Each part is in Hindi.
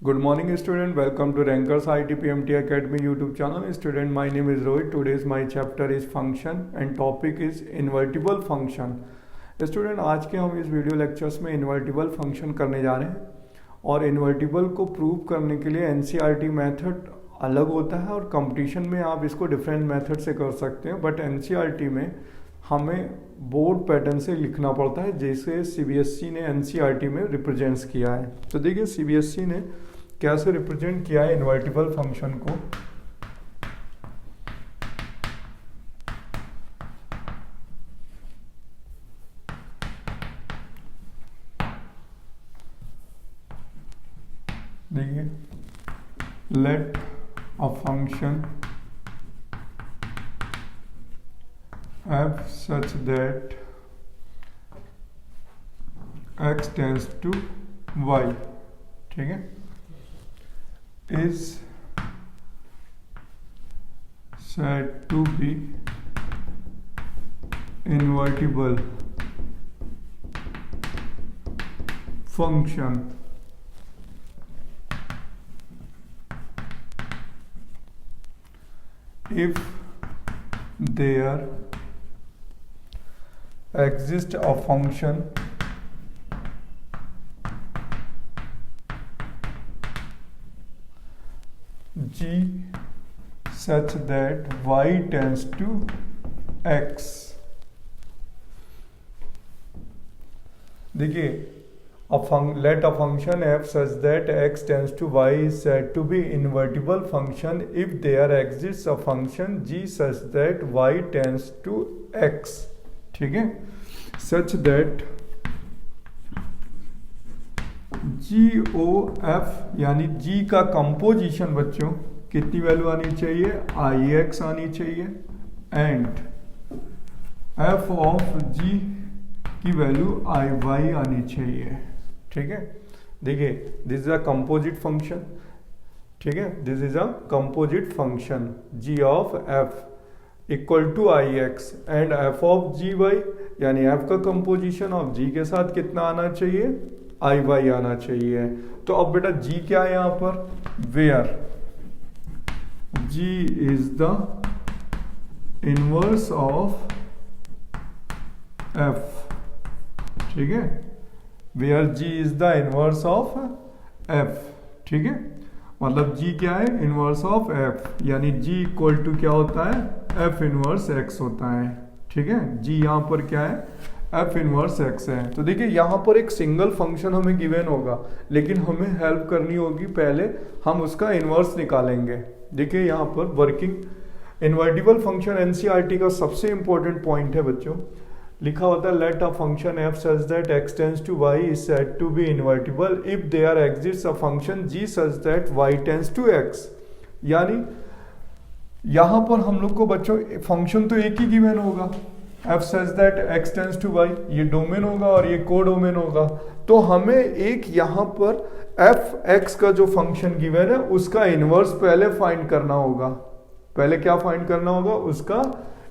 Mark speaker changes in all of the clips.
Speaker 1: Good morning student, welcome to Rankers ITPMT Academy YouTube channel. Student, my name is Rohit. Today's my chapter is function and topic is invertible function. Student, आज के हम इस वीडियो लेक्चर्स में इन्वर्टिबल फंक्शन करने जा रहे हैं और इन्वर्टिबल को प्रूव करने के लिए NCERT मेथड अलग होता है और कंपटीशन में आप इसको डिफरेंट मेथड से कर सकते हैं, बट NCERT में हमें बोर्ड पैटर्न से लिखना पड़ता है जैसे CBSE ने NCERT में रिप्रेजेंट्स किया है। तो देखिए CBSE ने कैसे रिप्रेजेंट किया है इन्वर्टिबल फंक्शन को। देखिए, let a function f such that x tends to y, ठीक है, is said to be invertible function if there exists a function g such that y tends to x। देखिए, let a function f such that x tends to y is said to be invertible function if there exists a function g such that y tends to x, ठीक है, सच दैट GOF यानी G का कंपोजिशन बच्चों कितनी वैल्यू आनी चाहिए, IX आनी चाहिए, एंड F ऑफ G की वैल्यू IY आनी चाहिए, ठीक है। देखिए, this is a composite function, ठीक है, this is a composite function G of F equal to I X and F of ji Y यानी एफ का कंपोजिशन ऑफ जी के साथ कितना आना चाहिए, आई वाई आना चाहिए। तो अब बेटा जी क्या है यहां पर, where G is the inverse of F, ठीक है, where G is the inverse of F, ठीक है, मतलब जी क्या है, इनवर्स ऑफ एफ, यानी जी इक्वल टू क्या होता है, एफ इनवर्स एक्स होता है, ठीक है। जी यहाँ पर क्या है, एफ इनवर्स एक्स है। तो देखिए यहाँ पर एक सिंगल फंक्शन हमें गिवन होगा, लेकिन हमें हेल्प करनी होगी, पहले हम उसका इनवर्स निकालेंगे। देखिए यहाँ पर वर्किंग इन्वर्टिबल फंक्शन एनसीईआरटी का सबसे इंपॉर्टेंट पॉइंट है बच्चों, लिखा होता है let a function F such that X tends to Y is said to be invertible if there exists a function G such that Y tends to X. यानी यहां पर हम लोग को बच्चों फंक्शन तो एक ही गिवन होगा, F such that X tends to Y, ये डोमेन होगा और ये को डोमेन होगा। तो हमें एक यहां पर एफ एक्स का जो फंक्शन गिवन है उसका इनवर्स पहले फाइंड करना होगा। पहले क्या फाइंड करना होगा, उसका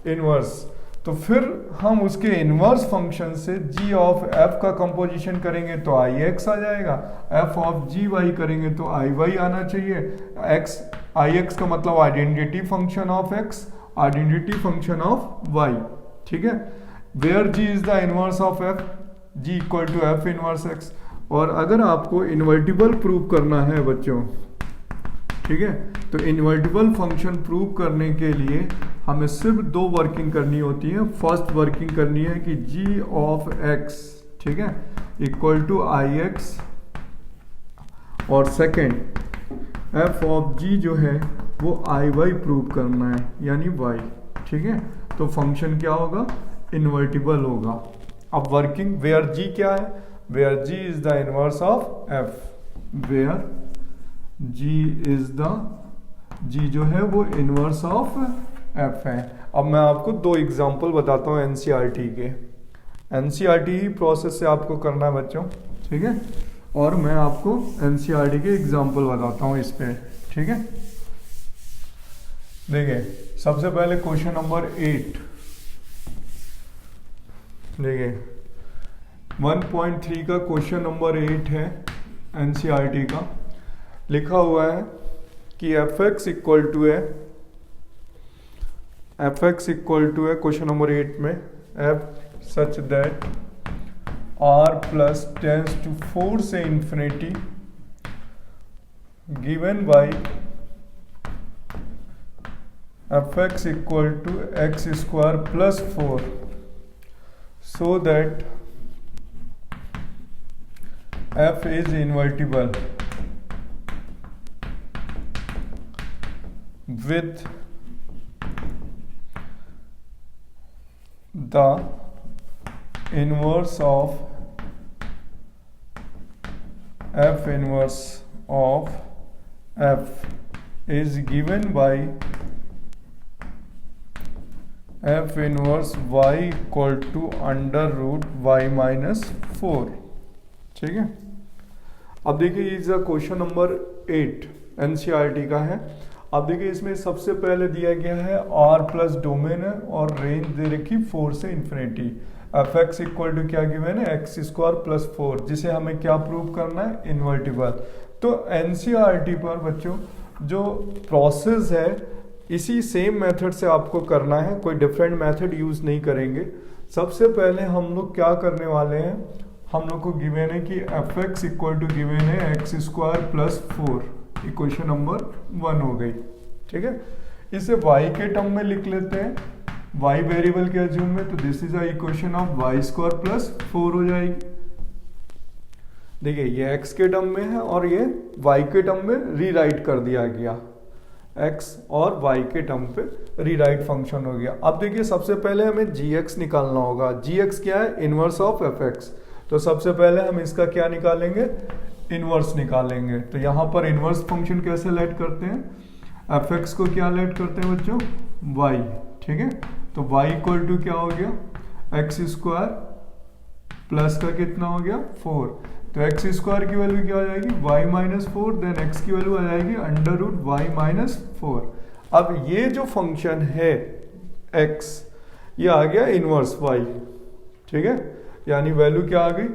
Speaker 1: इनवर्स। तो फिर हम उसके इनवर्स फंक्शन से g ऑफ f का कंपोजिशन करेंगे तो आई एक्स आ जाएगा, f ऑफ जी वाई करेंगे तो आई वाई आना चाहिए। x आई एक्स का मतलब identity function of x, identity function of y, ठीक है, where g is the inverse of f, g equal to f inverse x। और अगर आपको इन्वर्टिबल प्रूव करना है बच्चों, ठीक है, तो इन्वर्टिबल फंक्शन प्रूव करने के लिए हमें सिर्फ दो वर्किंग करनी होती है। फर्स्ट वर्किंग करनी है कि g ऑफ x, ठीक है, इक्वल टू आई एक्स, और सेकेंड f ऑफ g जो है वो आई वाई प्रूव करना है, यानी y, ठीक है। तो फंक्शन क्या होगा, इन्वर्टिबल होगा। अब वर्किंग वेयर g क्या है, where g is the inverse of f, where g is the, g जो है वो इनवर्स ऑफ f है। अब मैं आपको दो एग्जांपल बताता हूँ एनसीईआरटी के, एनसीईआरटी ही प्रोसेस से आपको करना है बच्चों, ठीक है, और मैं आपको एनसीईआरटी के एग्जांपल बताता हूँ इस पे, ठीक है। देखिए सबसे पहले क्वेश्चन नंबर 8, देखिए 1.3 का क्वेश्चन नंबर 8 है एनसीईआरटी का। लिखा हुआ है कि एफ एक्स इक्वल टू है क्वेश्चन नंबर 8 में F such that R plus tends to 4 से infinity given by F x equal to X square plus 4 so that f is invertible with the inverse of f inverse of f is given by f inverse y equal to under root y minus 4। ठीक है, अब देखिए ये क्वेश्चन नंबर 8 एनसीईआरटी का है। अब देखिए इसमें सबसे पहले दिया गया है r प्लस डोमेन है और रेंज दे रखी 4 से infinity. F x equal to क्या गिवन है एक्स स्क्वायर प्लस 4, जिसे हमें क्या प्रूव करना है इन्वर्टिबल। तो एनसीईआरटी पर बच्चों जो प्रोसेस है इसी सेम मेथड से आपको करना है, कोई डिफरेंट मेथड यूज नहीं करेंगे। सबसे पहले हम लोग क्या करने वाले हैं, हम लोग को गिवन है कि F x equal to given है X square plus 4, equation number 1 हो गई। ठीक है, इसे y के टर्म में लिख लेते हैं, y वेरिएबल के एज्यूम में, तो this is a equation of Y square plus 4 हो जाएगी। देखिए ये x के टर्म में है और ये y के टर्म में रीराइट कर दिया गया, x और y के टर्म पे रीराइट फंक्शन हो गया। अब देखिए सबसे पहले हमें gx निकालना होगा। gx क्या है, इनवर्स ऑफ fx। तो सबसे पहले हम इसका क्या निकालेंगे, इनवर्स निकालेंगे। तो यहाँ पर इनवर्स फंक्शन कैसे लेट करते हैं, fx को क्या लेट करते हैं बच्चों, y। ठीक है, तो y इक्वल टू क्या हो गया एक्स स्क्वायर प्लस का कितना हो गया 4, तो एक्स स्क्वायर की वैल्यू क्या हो जाएगी y माइनस 4, देन एक्स की वैल्यू आ जाएगी अंडर रूट वाई माइनस 4। अब ये जो फंक्शन है x, ये आ गया इनवर्स y। ठीक है, यानी वैल्यू क्या आ गई,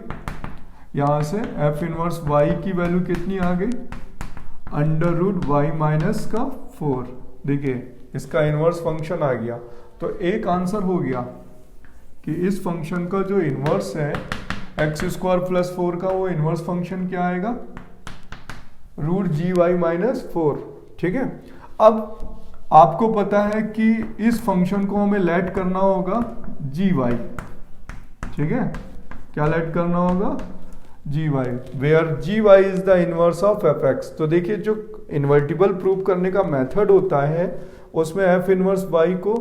Speaker 1: यहां से f इनवर्स y की वैल्यू कितनी आ गई, अंडर रूट वाई माइनस का 4। देखिए इसका इनवर्स फंक्शन आ गया। तो एक आंसर हो गया कि इस फंक्शन का जो इनवर्स है एक्स स्क्वायर प्लस 4 का, वो इनवर्स फंक्शन क्या आएगा, रूट जी वाई माइनस 4। ठीक है, अब आपको पता है कि इस फंक्शन को हमें लेट करना होगा जी वाई। ठीक है, क्या लेट करना होगा, G Y, where G Y is the inverse of F X. तो देखिए जो इन्वर्टिबल प्रूव करने का मेथड होता है उसमें एफ इनवर्स वाई को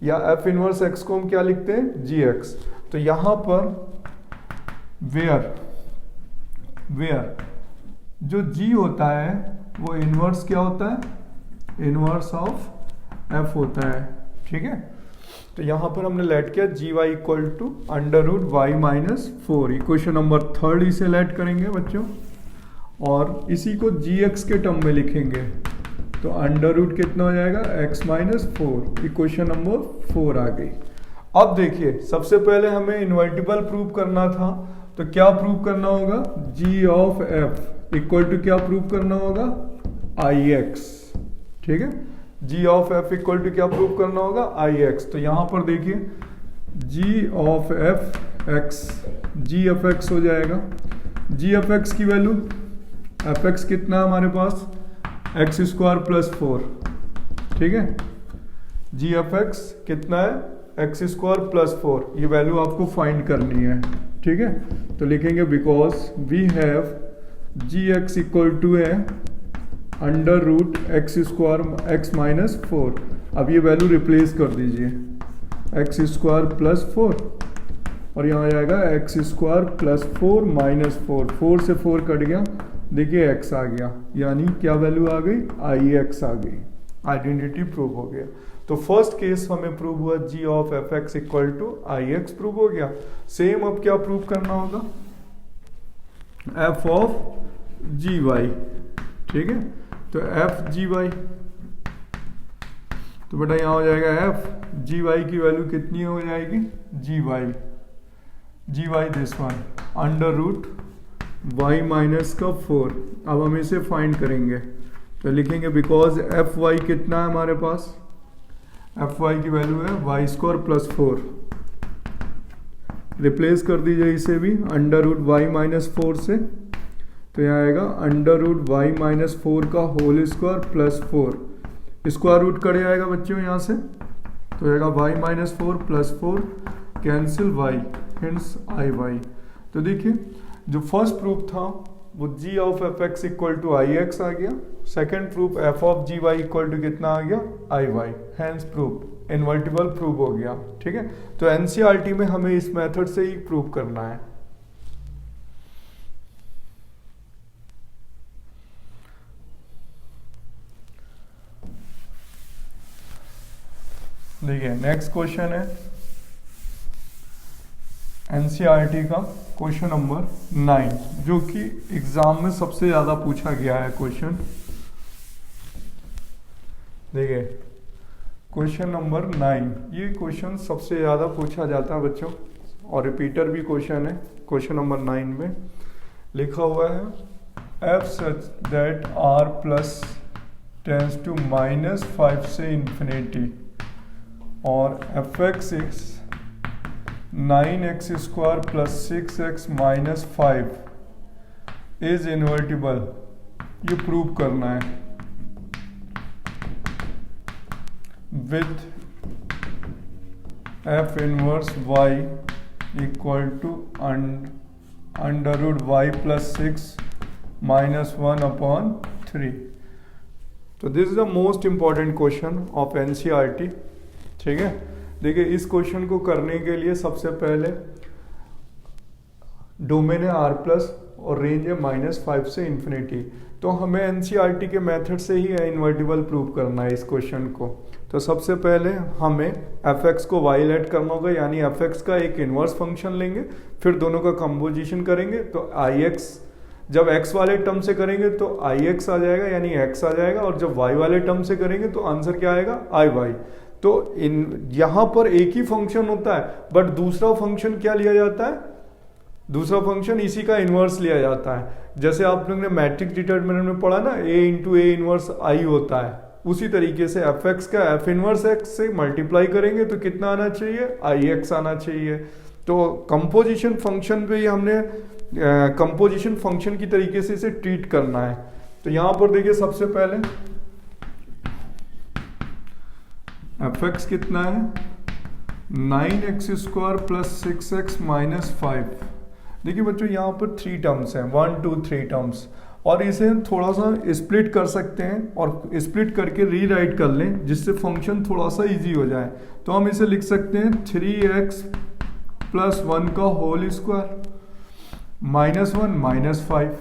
Speaker 1: या एफ इनवर्स एक्स को हम क्या लिखते हैं, जी एक्स। तो यहां पर वेयर जो g होता है वो इनवर्स क्या होता है, इनवर्स ऑफ f होता है। ठीक है, तो यहां पर हमने लेट किया G Y equal to under root Y minus 4, equation number 3 इसे लेट करेंगे बच्चों, और इसी को जी एक्स के टर्म में लिखेंगे। तो अंडर रूट कितना हो जाएगा x माइनस 4, इक्वेशन नंबर 4 आ गई। अब देखिए सबसे पहले हमें इन्वर्टिबल प्रूव करना था, तो क्या प्रूव करना होगा, g of f equal to क्या प्रूव करना होगा, ix। ठीक है, g of f equal to क्या प्रूव करना होगा, ix। तो यहां पर देखिए g of f x, g of x हो जाएगा, g ऑफ x की वैल्यू fx कितना है हमारे पास, एक्स स्क्वायर प्लस 4। ठीक है, g ऑफ x कितना है, एक्स स्क्वायर प्लस 4, ये वैल्यू आपको फाइंड करनी है। ठीक है, तो लिखेंगे because we have G x equal to है under root X square X minus 4। अब ये वैल्यू रिप्लेस कर दीजिए, एक्स स्क्वायर प्लस 4 और यहाँ आ जाएगा एक्स स्क्वायर प्लस 4 माइनस 4, 4 से 4 कट गया, देखिए x आ गया, यानी क्या वैल्यू आ गई, आई एक्स आ गई, आइडेंटिटी प्रूव हो गया। तो फर्स्ट केस हमें प्रूव हुआ g of F x equal to I X prove हो गया। सेम अब क्या प्रूव करना होगा, f ऑफ जी वाई। ठीक है, तो f जी वाई, तो बेटा यहाँ हो जाएगा f जी वाई की वैल्यू कितनी हो जाएगी, G Y this one under root y minus का 4। अब हम इसे फाइंड करेंगे तो लिखेंगे बिकॉज एफ वाई कितना है हमारे पास, एफ वाई की वैल्यू है वाई स्क्वायर प्लस 4। रिप्लेस कर दीजिए इसे भी अंडर रूट वाई माइनस 4 से, तो यहाँ आएगा अंडर रूट वाई माइनस 4 का whole square plus 4। Square root cut जाएगा बच्चों यहाँ से, तो आएगा y minus 4 plus 4 cancel y, hence I y. तो देखिए जो फर्स्ट प्रूफ था वो g of F x equal to I x आ गया, second proof f of ji Y equal to कितना आ गया, I y, hence proof invertible proof हो गया। ठीक है, तो एनसीईआरटी में हमें इस मेथड से ही प्रूव करना है। देखिए नेक्स्ट क्वेश्चन है एनसीईआरटी का क्वेश्चन नंबर 9, जो कि एग्जाम में सबसे ज्यादा पूछा गया है क्वेश्चन। देखिए क्वेश्चन नंबर 9, ये क्वेश्चन सबसे ज्यादा पूछा जाता है बच्चों, और रिपीटर भी क्वेश्चन है। क्वेश्चन नंबर 9 में लिखा हुआ है F such that R plus tends to -5 से इंफिनिटी और F X 9x square plus 6x minus 5 is invertible, ये प्रूव करना है with F inverse y equal to under root Y plus 6 minus 1/3। तो this is the most important question of NCERT. ठीक है, देखिए इस क्वेश्चन को करने के लिए सबसे पहले डोमेन है आर प्लस और रेंज है -5 से इंफिनिटी, तो हमें एनसीईआरटी के मेथड से ही इन्वर्टिबल प्रूव करना है इस क्वेश्चन को। तो सबसे पहले हमें एफ एक्स को वाई लेट करना होगा, यानी एफ एक्स का एक इनवर्स फंक्शन लेंगे, फिर दोनों का कंपोजिशन करेंगे, तो आई एक्स जब x वाले टर्म से करेंगे तो आई एक्स आ जाएगा यानी x आ जाएगा, और जब y वाले टर्म से करेंगे तो आंसर क्या आएगा, आई वाई। तो यहां पर एक ही फंक्शन होता है, बट दूसरा फंक्शन क्या लिया जाता है, दूसरा फंक्शन इसी का इनवर्स लिया जाता है। जैसे आप लोग ने मैट्रिक्स डिटरमिनेंट में पढ़ा ना, a इंटू ए इनवर्स आई होता है, उसी तरीके से एफ एक्स का एफ इनवर्स एक्स से मल्टीप्लाई करेंगे तो कितना आना चाहिए, आई एक्स आना चाहिए। तो कंपोजिशन फंक्शन पे ही हमने कंपोजिशन फंक्शन की तरीके से इसे ट्रीट करना है। तो यहां पर देखिए सबसे पहले एफ एक्स कितना है 9x square plus 6x minus 5। देखिए बच्चों यहाँ पर 3 टर्म्स हैं, 1 2 3 टर्म्स, और इसे थोड़ा सा स्प्लिट कर सकते हैं और स्प्लिट करके रीराइट कर लें जिससे फंक्शन थोड़ा सा इजी हो जाए। तो हम इसे लिख सकते हैं 3x प्लस 1 का होल स्क्वायर -1 -5,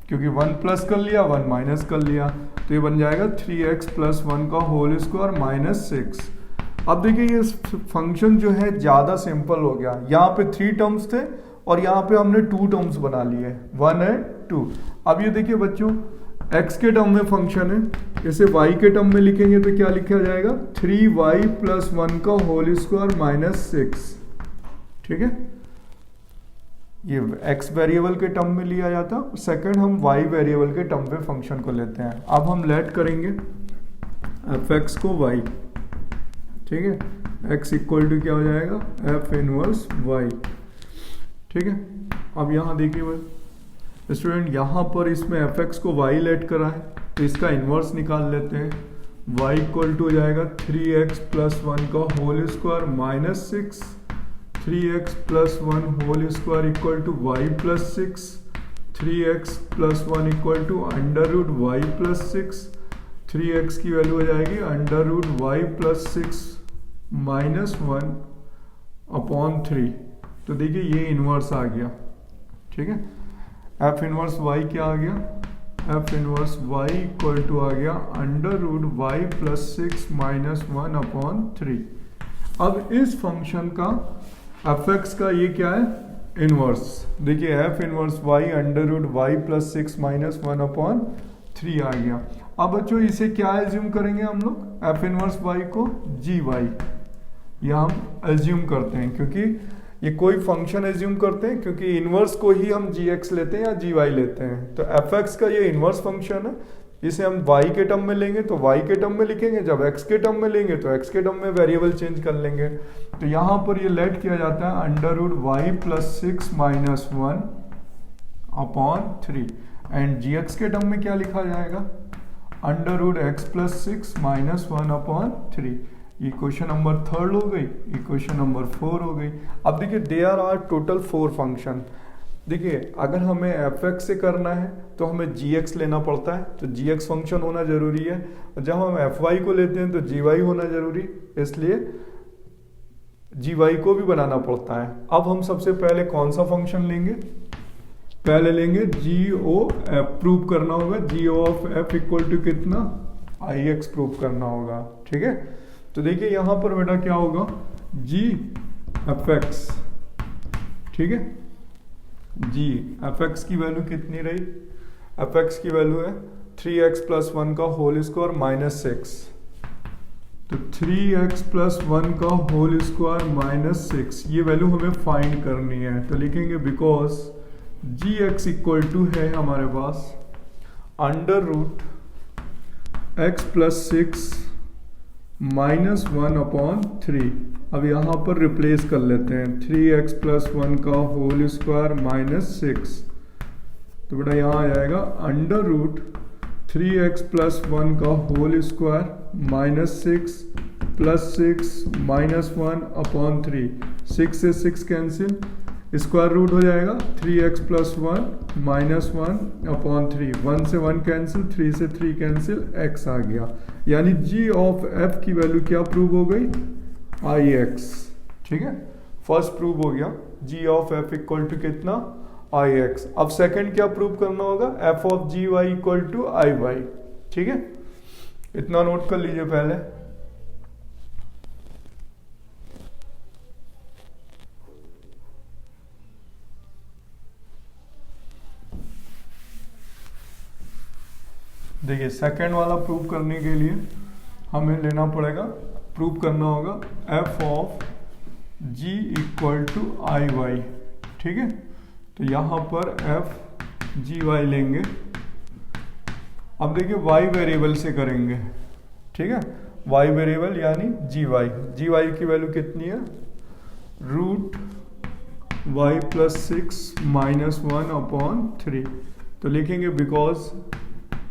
Speaker 1: क्योंकि 1 प्लस कर लिया 1 माइनस कर लिया, तो ये बन जाएगा 3x प्लस 1 का होल स्क्वायर -6। अब देखिए ये फंक्शन जो है ज़्यादा सिंपल हो गया, यहाँ पे 3 टर्म्स थे और यहाँ पे हमने 2 टर्म्स बना लिए, 1 एंड 2। अब ये देखिए बच्चों x के टर्म में फंक्शन है, इसे y के टर्म में लिखेंगे तो क्या लिखा जाएगा 3y प्लस 1 का होल स्क्वायर -6। ठीक है, ये x वेरिएबल के टर्म में लिया जाता, सेकंड हम y वेरिएबल के टर्म पे फंक्शन को लेते हैं। अब हम लेट करेंगे एफ एक्स को y, ठीक है, x इक्वल टू क्या हो जाएगा एफ इनवर्स y। ठीक है, अब यहाँ देखिए स्टूडेंट, यहाँ पर इसमें एफ एक्स को y लेट करा है तो इसका इनवर्स निकाल लेते हैं। y इक्वल टू हो जाएगा 3x प्लस 1 का whole square -6, 3x plus 1 whole square equal to y plus 6, 3x plus 1 equal to under root y plus 6, 3x की वैल्यू हो जाएगी अंडर रूट y प्लस 6 -1/3। तो देखिए ये इनवर्स आ गया। ठीक है, एफ इनवर्स y क्या आ गया, f inverse y equal to आ गया अंडर रूट y प्लस 6 -1/3। अब इस फंक्शन का एफ एक्स का ये क्या है इनवर्स, देखिए F inverse y under root y plus 6 -1/3 आ गया। अब बच्चों इसे क्या एज्यूम करेंगे हम लोग, एफ इनवर्स y को जी वाई, यह हम एज्यूम करते हैं क्योंकि ये कोई फंक्शन एज्यूम करते हैं, क्योंकि इनवर्स को ही हम जी एक्स लेते हैं या जी वाई लेते हैं। तो एफ एक्स का ये इनवर्स फंक्शन है, इसे हम y के टर्म में लेंगे तो y के टर्म में लिखेंगे, जब x के टर्म में लेंगे तो x के टर्म में वेरिएबल चेंज कर लेंगे। तो यहाँ पर ये लेट किया जाता है under root Y plus 6 minus 1 upon 3, and G X के टर्म में क्या लिखा जाएगा, under root x plus 6 minus 1 upon 3। Equation number 3 हो गई, इक्वेशन नंबर 4 हो गई। अब देखिए देयर आर टोटल 4 फंक्शन। देखिए अगर हमें एफ एक्स से करना है तो हमें जी एक्स लेना पड़ता है, तो जी एक्स फंक्शन होना जरूरी है, और जब हम एफ वाई को लेते हैं तो जी वाई होना जरूरी, इसलिए जी वाई को भी बनाना पड़ता है। अब हम सबसे पहले कौन सा फंक्शन लेंगे, पहले लेंगे जी ओ एफ, प्रूव करना होगा जी ओ ऑफ एफ इक्वल टू कितना, आई एक्स प्रूव करना होगा। ठीक है, तो देखिए यहां पर बेटा क्या होगा, जी एफ एक्स, ठीक है, जी एफ एक्स की वैल्यू कितनी रही, एफ एक्स की वैल्यू है 3x प्लस 1 का होल स्क्वायर माइनस 6, तो 3x प्लस 1 का होल स्क्वायर माइनस 6, ये वैल्यू हमें फाइंड करनी है। तो लिखेंगे because g x equal to है हमारे पास under root x plus 6 minus 1 upon 3। अब यहाँ पर रिप्लेस कर लेते हैं 3x प्लस 1 का होल स्क्वायर माइनस 6, तो बेटा यहाँ आ जाएगा अंडर रूट 3x प्लस 1 का whole square minus 6 plus 6 minus 1 upon 3, 6 से 6 कैंसिल, स्क्वायर रूट हो जाएगा 3x प्लस 1 माइनस 1 अपॉन 3, 1 से 1 कैंसिल, 3 से 3 कैंसिल, x आ गया। यानी g ऑफ f की वैल्यू क्या प्रूव हो गई, आई एक्स। ठीक है, फर्स्ट प्रूव हो गया g of f equal to कितना, आई एक्स। अब सेकंड क्या प्रूव करना होगा, f of ji Y equal to I Y. ठीक है, इतना नोट कर लीजिए पहले। देखिए सेकंड वाला प्रूव करने के लिए हमें लेना पड़ेगा, प्रूव करना होगा f of g equal to I Y. ठीक है, तो यहाँ पर f जी वाई लेंगे। अब देखिए y वेरिएबल से करेंगे। ठीक है, y वेरिएबल यानी जी वाई की वैल्यू कितनी है, root y plus 6 minus 1 upon 3। तो लिखेंगे बिकॉज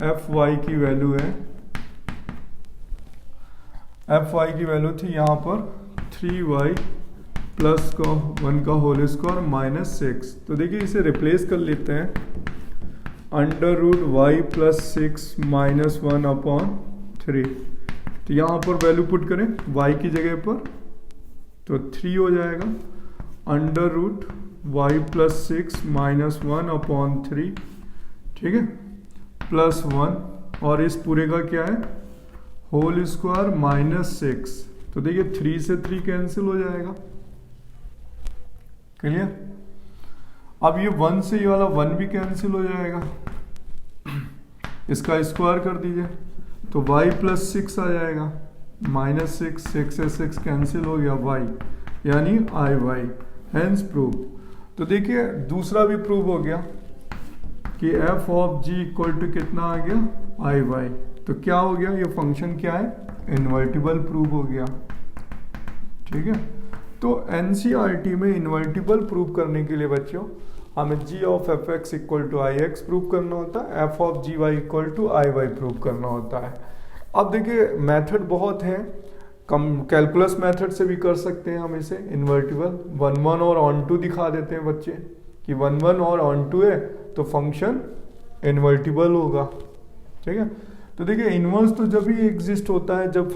Speaker 1: एफ वाई की वैल्यू है, एफ वाई की वैल्यू थी यहाँ पर 3y प्लस का 1 का होल स्क्वायर माइनस 6। तो देखिए इसे रिप्लेस कर लेते हैं under root Y plus 6 minus 1 upon 3। तो यहाँ पर वैल्यू पुट करें y की जगह पर, तो 3 हो जाएगा under root Y plus 6 minus 1 upon 3। ठीक है, प्लस 1, और इस पूरे का क्या है, होल स्क्वायर माइनस 6। तो देखिए 3 से 3 कैंसिल हो जाएगा, क्लियर। अब ये 1 से ये वाला 1 भी कैंसिल हो जाएगा, इसका स्क्वायर कर दीजिए, तो y प्लस 6 आ जाएगा, माइनस 6, 6 से 6 कैंसिल हो गया, y यानी आई वाई, हैंस प्रूव। तो देखिए दूसरा भी प्रूव हो गया कि f of g equal to कितना आ गया, आई वाई। तो क्या हो गया, ये फंक्शन क्या है, इन्वर्टिबल प्रूव हो गया। ठीक है, तो एनसीईआरटी में इन्वर्टिबल प्रूव करने के लिए बच्चों हमें g of F x equal to I X prove करना होता है, f of ji Y equal to I Y prove करना होता है। अब देखिए मेथड बहुत हैं, कम कैलकुलस मेथड से भी कर सकते हैं हम इसे इन्वर्टिबल। 1 1 और ऑन टू दिखा देते हैं बच्चे कि 1 1 और ऑन टू है तो फंक्शन इन्वर्टिबल होगा। ठीक है, तो देखिए इनवर्स तो जब भी एग्जिस्ट होता है जब